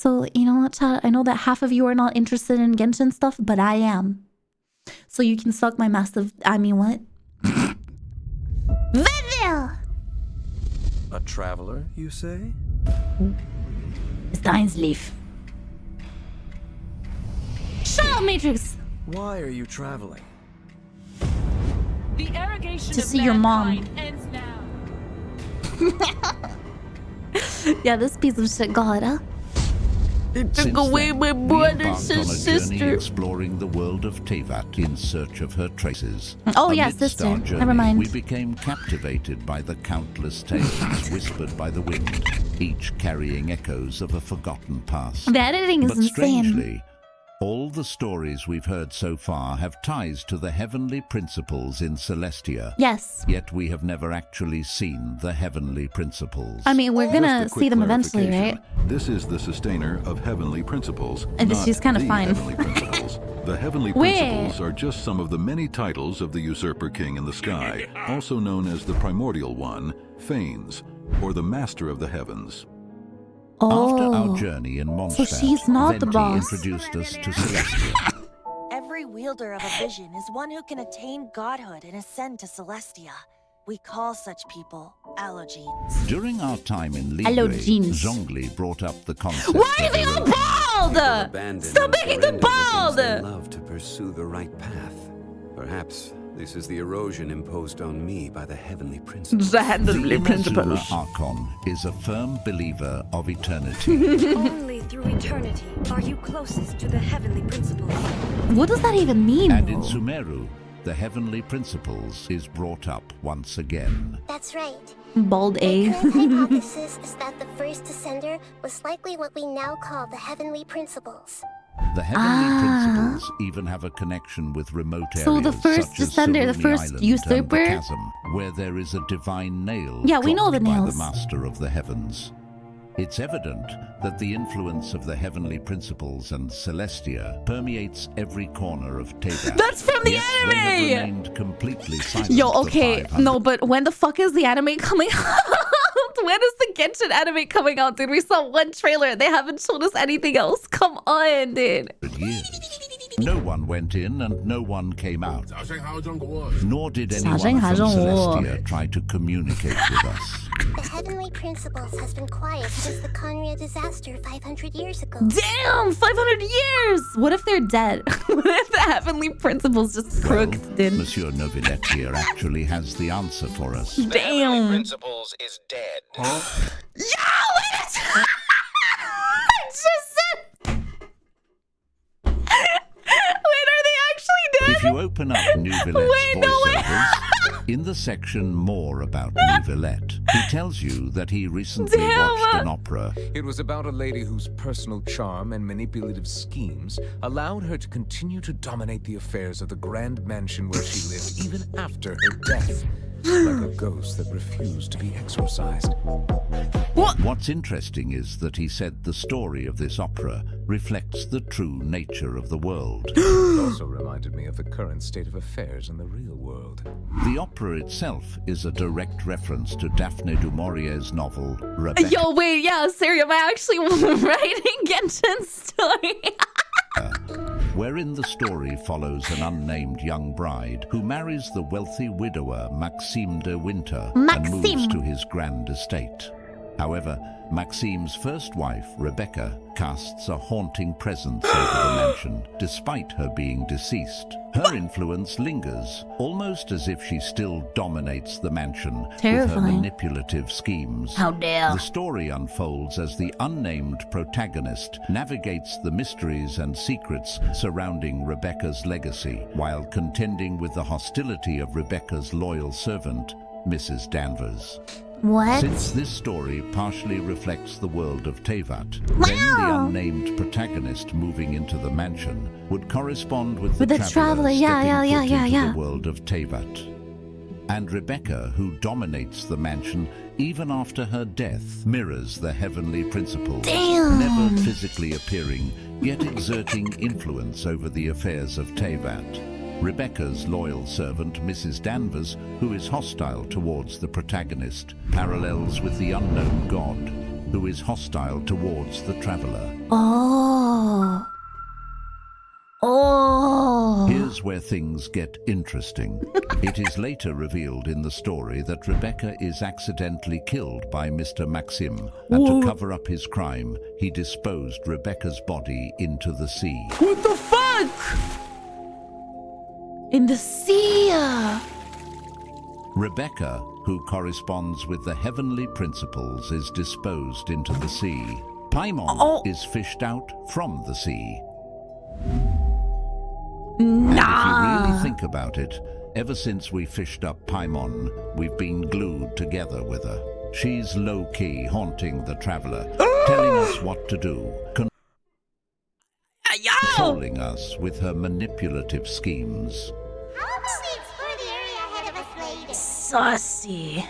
So, you know what, chat? I know that half of you are not interested in Genshin stuff, but I am. So you can suck my massive... I mean, what? Vivian! A traveler, you say? It's the Ainsleaf. Shut up, Matrix! Why are you traveling? The irrigation To of see your mom. mankind ends now. Yeah, this piece of shit got her. It took Since away then, my we brother's embarked on a journey sister. exploring the world of Teyvat in search of her traces. Oh, yeah, Amidst sister. our journey, Never mind. We became captivated by the countless tales whispered by the wind, each carrying echoes of a forgotten past. The editing is But insane. strangely, all the stories we've heard so far have ties to the heavenly principles in Celestia. Yes. Yet we have never actually seen the heavenly principles. I mean, we're gonna Just a see quick them eventually, clarification. right? This is the sustainer of heavenly principles. And not she's kinda the fine. Heavenly principles. The heavenly Wait. principles are just some of the many titles of the usurper king in the sky, also known as the primordial one, Phanes, or the master of the heavens. After our Oh. journey in Mondstadt, So she's not the Venti boss. introduced us to Celestia. Every wielder of a vision is one who can attain godhood and ascend to Celestia. We call such people allogenes. During our time in Hello, Ligre, jeans. Zhongli brought up the concept Why are of they all erosion. bald? Stop making them bald! They love to pursue the right path. Perhaps this is the erosion imposed on me by the heavenly principles. The heavenly The principles. Azula Archon is a firm believer of eternity. Only through eternity are you closest to the heavenly principles. What does that even mean? And in Sumeru, the heavenly principles is brought up once again. That's right. Bald A. The current hypothesis is that the first descender was likely what we now call the heavenly principles. The heavenly principles even have a connection with remote areas So the first such as descender, the Saruni first Island usurper? and the chasm, where there is a divine nail Yeah, we know dropped the by nails. the master of the heavens. It's evident that the influence of the heavenly principles and Celestia permeates every corner of Teyvat. That's from the Yet anime! They have remained completely silent Yo, for okay, 500 no, but when the fuck is the anime coming out? When is the Genshin anime coming out, dude? We saw one trailer. They haven't shown us anything else. Come on, dude. years. No one went in and no one came out. Nor did anyone from 小声还是我。 Celestia try to communicate with us. The heavenly principles has been quiet since the Conria disaster 500 years ago. Damn, 500 years! What if they're dead? What if the heavenly principles just crooks, dude? Monsieur Novinette here actually has the answer for us. Damn. Principles is dead. Yo, wait a second! I just said... Wait, are they actually dead? If you open up New Villette's Wait, no way. voiceovers, in the section More About New Villette, he tells you that he recently Damn. watched an opera. It was about a lady whose personal charm and manipulative schemes allowed her to continue to dominate the affairs of the grand mansion where she lived even after her death, like a ghost that refused to be exorcised. What's interesting is that he said the story of this opera reflects the true nature of the world. It also reminded me of the current state of affairs in the real world. The opera itself is a direct reference to Daphne du Maurier's novel, Rebecca. Yo, wait, yeah, Siri, am I actually writing Genshin's story? Wherein the story follows an unnamed young bride who marries the wealthy widower Maxime de Winter and moves Maxime. to his grand estate. However, Maxime's first wife, Rebecca, casts a haunting presence over the mansion, despite her being deceased. Her influence lingers, almost as if she still dominates the mansion with her Terrifying. manipulative schemes. How dare. The story unfolds as the unnamed protagonist navigates the mysteries and secrets surrounding Rebecca's legacy, while contending with the hostility of Rebecca's loyal servant, Mrs. Danvers. What? Since this story partially reflects the world of Teyvat, then the unnamed protagonist moving into the mansion would correspond with the traveler yeah, stepping foot into yeah. the world of Teyvat. And Rebecca, who dominates the mansion even after her death, mirrors the heavenly principles, Damn. never physically appearing, yet exerting influence over the affairs of Teyvat. Rebecca's loyal servant, Mrs. Danvers, who is hostile towards the protagonist, parallels with the unknown god, who is hostile towards the traveler. Oh. Oh. Here's where things get interesting. It is later revealed in the story that Rebecca is accidentally killed by Mr. Maxim, and to cover up his crime, he disposed Rebecca's body into the sea. What the fuck? In the sea. Rebecca, who corresponds with the heavenly principles, is disposed into the sea. Paimon is fished out from the sea. And if you really think about it, ever since we fished up Paimon, we've been glued together with her. She's low-key haunting the traveler, telling us what to do, controlling us with her manipulative schemes. How about we explore the area ahead of us later? Saucy.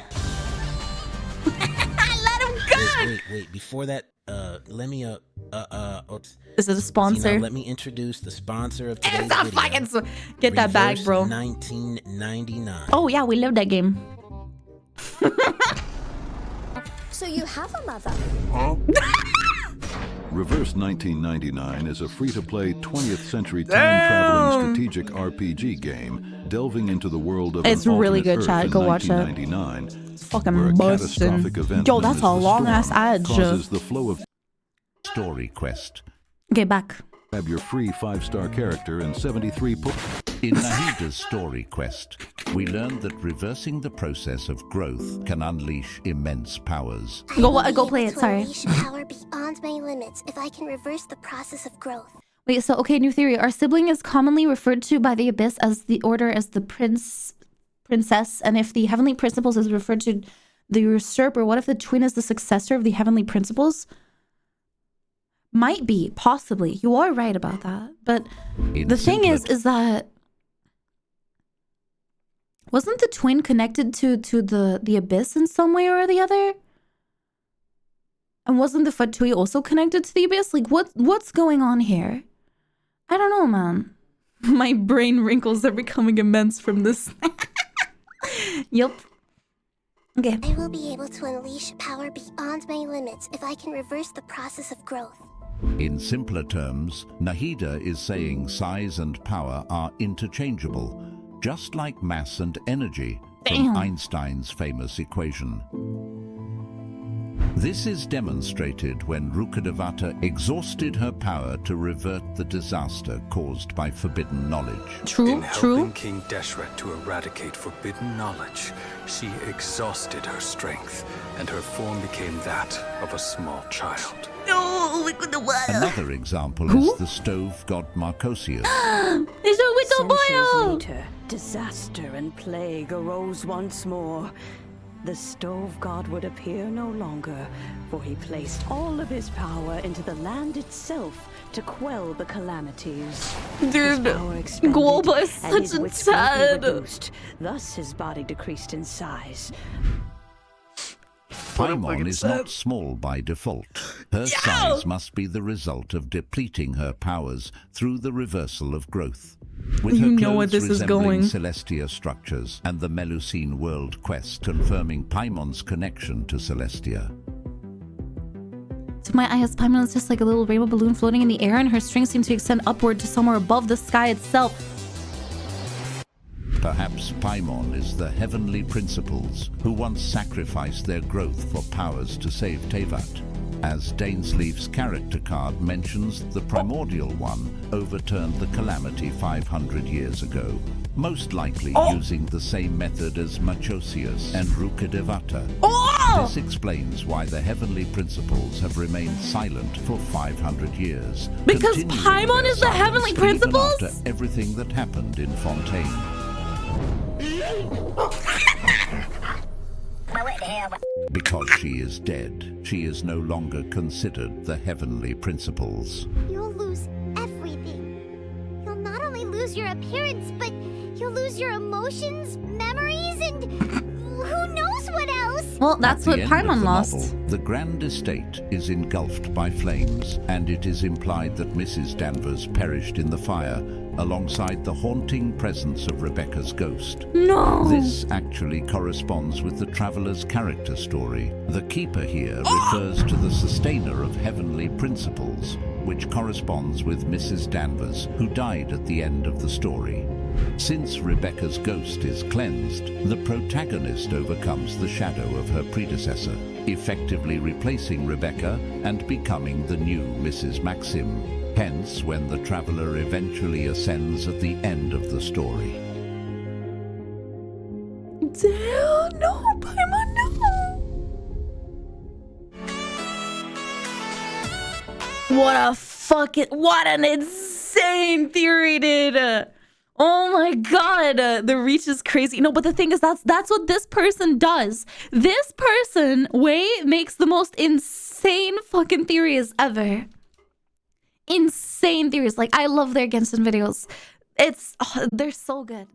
Let him go. Wait. Before that, let me Is it a sponsor? let me introduce the sponsor of today's It's a video. fucking get that bag, bro. 1999. Oh yeah, we love that game. So you have a mother? Reverse 1999 is a free-to-play 20th century time-traveling strategic RPG game delving into the world of It's an really alternate good, Earth chat. in Go watch it. 1999, It's fucking where a busting. catastrophic event Yo, known that's as a the long ass Storm ad. causes the flow of Story quest. Okay, back. Have your free 5-star character and 73 In Nahida's story quest, we learned that reversing the process of growth can unleash immense powers. Go play it, sorry. Unleash power beyond my limits if I can reverse the process of growth. Wait, so okay, new theory. Our sibling is commonly referred to by the Abyss as the Order as the princess, and if the Heavenly Principles is referred to the usurper, what if the twin is the successor of the Heavenly Principles? Might be, possibly. You are right about that. But the thing is that wasn't the twin connected to the Abyss in some way or the other? And wasn't the Fatui also connected to the Abyss? Like, what's going on here? I don't know, man. My brain wrinkles are becoming immense from this. Yup. Okay. I will be able to unleash power beyond my limits if I can reverse the process of growth. In simpler terms, Nahida is saying size and power are interchangeable, just like mass and energy from Einstein's famous equation. This is demonstrated when Rukkhadevata exhausted her power to revert the disaster caused by forbidden knowledge. In helping King Deshret to eradicate forbidden knowledge, she exhausted her strength, and her form became that of a small child. No, look at the water. Another example is the stove god Marcosius. Centuries later, disaster and plague arose once more. The stove god would appear no longer, for he placed all of his power into the land itself to quell the calamities. Dude, Guoba is and his such a wits greatly tad. reduced. Thus his body decreased in size. Paimon is not small by default. Her size must be the result of depleting her powers through the reversal of growth. With her You know where clothes this is resembling going. Celestia structures and the Melusine world quest confirming Paimon's connection to Celestia. To my eyes, Paimon is just like a little rainbow balloon floating in the air, and her strings seem to extend upward to somewhere above the sky itself. Perhaps Paimon is the heavenly principles who once sacrificed their growth for powers to save Tevat. As Dainsleif's character card mentions, the primordial one overturned the calamity 500 years ago, most likely using the same method as Machosius and Rukkhadevata. This explains why the heavenly principles have remained silent for 500 years. Because continuing Paimon their is the heavenly silence even principles? after everything that happened in Fontaine. Because she is dead, she is no longer considered the heavenly principles. You'll lose everything. You'll not only lose your appearance, but you'll lose your emotions, memories, and who knows what else? Well, that's At what the end of Paimon the lost. novel, the Grand Estate is engulfed by flames, and it is implied that Mrs. Danvers perished in the fire alongside the haunting presence of Rebecca's ghost. No! This actually corresponds with the traveler's character story. The Keeper here refers to the sustainer of heavenly principles, which corresponds with Mrs. Danvers, who died at the end of the story. Since Rebecca's ghost is cleansed, the protagonist overcomes the shadow of her predecessor, effectively replacing Rebecca and becoming the new Mrs. Maxim. Hence, when the traveler eventually ascends at the end of the story. Damn, no, Paimon, no! What an insane theory, dude! Oh my god, the reach is crazy. No, but the thing is, that's what this person does. This person, Wei, makes the most insane fucking theories ever. Insane theories. Like, I love their Genshin videos. They're so good.